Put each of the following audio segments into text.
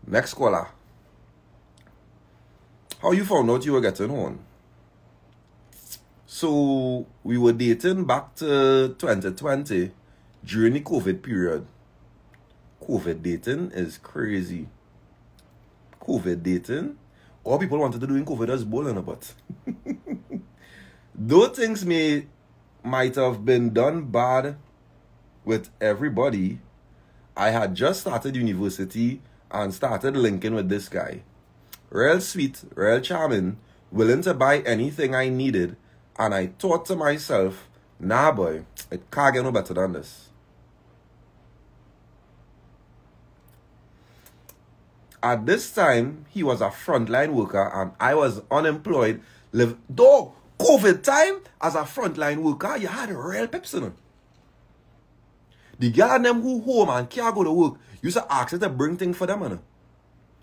Next caller. How you found out you were getting on? So we were dating back to 2020 during the COVID period. COVID dating is crazy. COVID dating. All people wanted to do in COVID was bowling about. Though things might have been done bad with everybody, I had just started university and started linking with this guy. Real sweet, real charming, willing to buy anything I needed, and I thought to myself, nah boy, it can't get no better than this. At this time, he was a frontline worker and I was unemployed. Though COVID time, as a frontline worker, you had real pips in it. The girl and them who home and can't go to work, you used to ask her to bring things for them.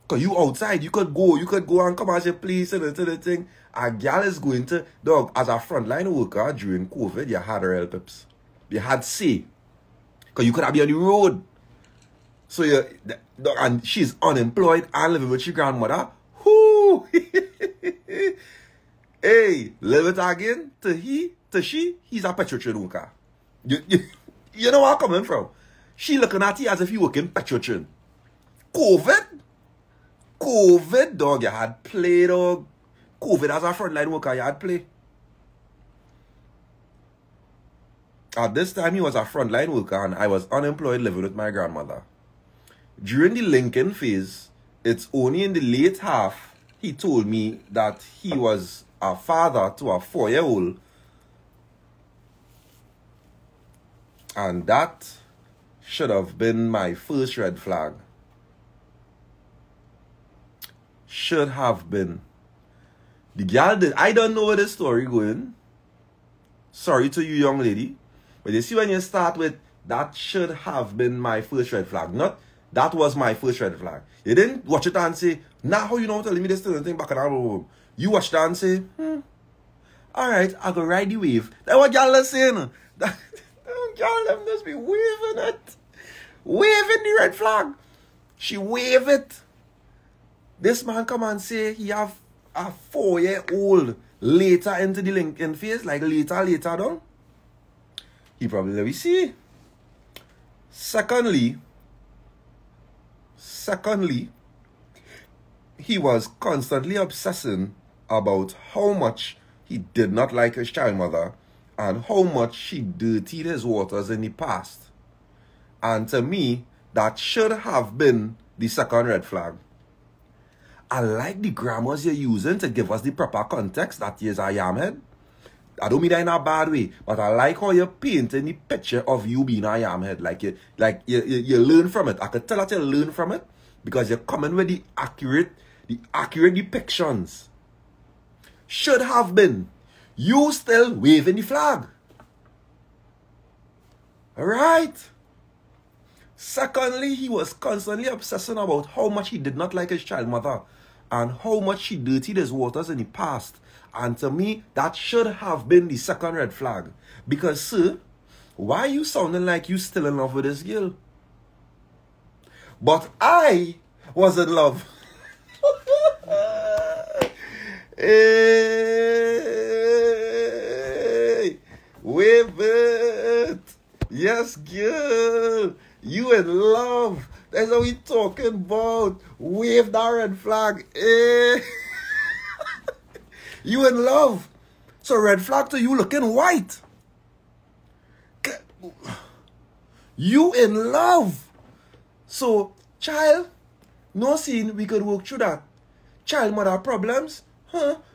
Because you outside, you could go and come as you please and the thing. A girl is going to, dog, as a frontline worker during COVID, you had real pips. You had say. Because you could have been on the road. So and she's unemployed and living with your grandmother. Whoo! Hey, live it again. To she, he's a petrol worker. You know where I'm coming from? She looking at you as if you working petrol. COVID, dog, you had play, dog. COVID as a frontline worker, you had play. At this time, he was a frontline worker and I was unemployed living with my grandmother. During the linking phase, it's only in the late half he told me that he was a father to a 4-year-old. And that should have been my first red flag. Should have been. The girl did. I don't know where the story going. Sorry to you, young lady. But you see when you start with, that should have been my first red flag. Not, that was my first red flag. You didn't watch it and say, nah, how you know telling me this thing back in our room. You watched it and say, alright, I'll go ride the wave. That's what y'all are saying. Y'all them just be waving it. Waving the red flag. She wave it. This man come and say he have a 4-year-old later into the LinkedIn phase, like later down. He probably let me see. Secondly, he was constantly obsessing about how much he did not like his child mother and how much she dirtied his waters in the past. And to me, that should have been the second red flag. I like the grammars you're using to give us the proper context that is a yamhead. I don't mean that in a bad way, but I like how you're painting the picture of you being a yamhead. Like you learn from it. I could tell that you learn from it because you're coming with the accurate depictions. Should have been. You still waving the flag. Alright? Secondly, he was constantly obsessing about how much he did not like his child mother and how much she dirtied his waters in the past. And to me, that should have been the second red flag. Because, sir, why are you sounding like you still in love with this girl? But I was in love. Hey, wave it. Yes, girl. You in love. That's what we talking about. Wave that red flag. Hey. You in love. So red flag to you looking white. You in love. So, child, no scene we could work through that. Child mother problems,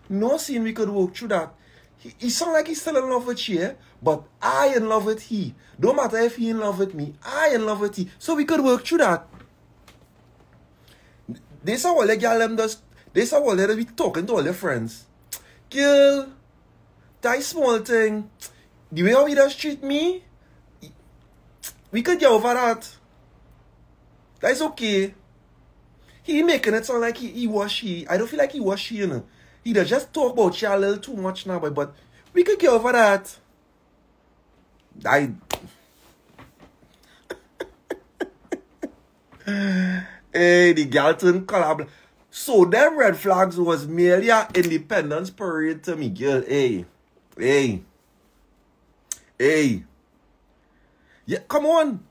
no scene we could work through that. He sound like he's still in love with you, but I in love with he. Don't matter if he in love with me, I in love with he. So we could work through that. This is all the girl them does. This is all they be talking to all their friends. Girl, that small thing, the way how he does treat me, we could get over that. That's okay. He making it sound like he was she. I don't feel like he was she, you know. He does just talk about you a little too much now, but we could get over that. Hey, the girl turned color. So them red flags was merely an independence parade to me, girl. Hey. Hey. Hey. Yeah, come on.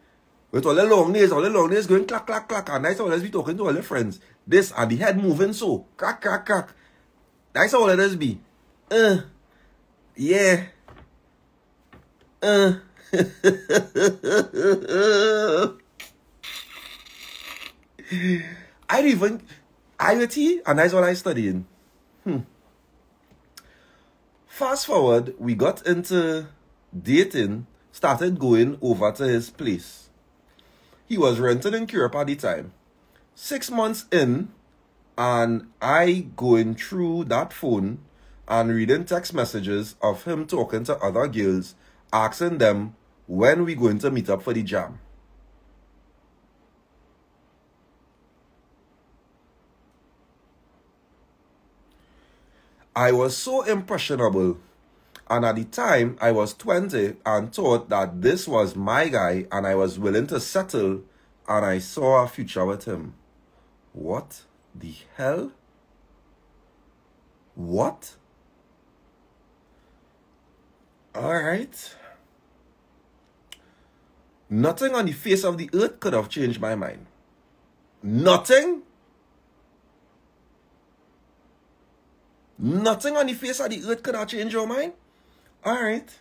With all the long nails going clack, clack, clack. And that's all let's be talking to all the friends. This and the head moving so. Crack, crack, crack. That's all let us be. Yeah. IoT, and that's what I studying. Fast forward, we got into dating, started going over to his place. He was renting in Europe at the time. 6 months in, and I going through that phone and reading text messages of him talking to other girls, asking them when we going to meet up for the jam. I was so impressionable, and at the time I was 20 and thought that this was my guy and I was willing to settle, and I saw a future with him. What the hell? What? Alright. Nothing on the face of the earth could have changed my mind. Nothing? Nothing on the face of the earth could have changed your mind? Alright.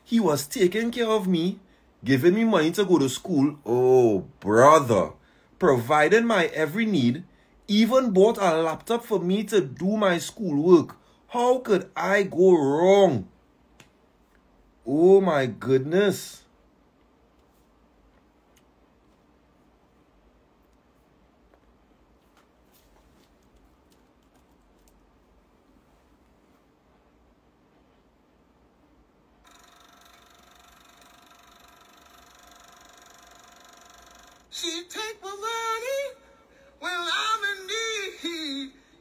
He was taking care of me, giving me money to go to school. Oh, brother. Providing my every need. Even bought a laptop for me to do my schoolwork. How could I go wrong? Oh my goodness. She take my money, well,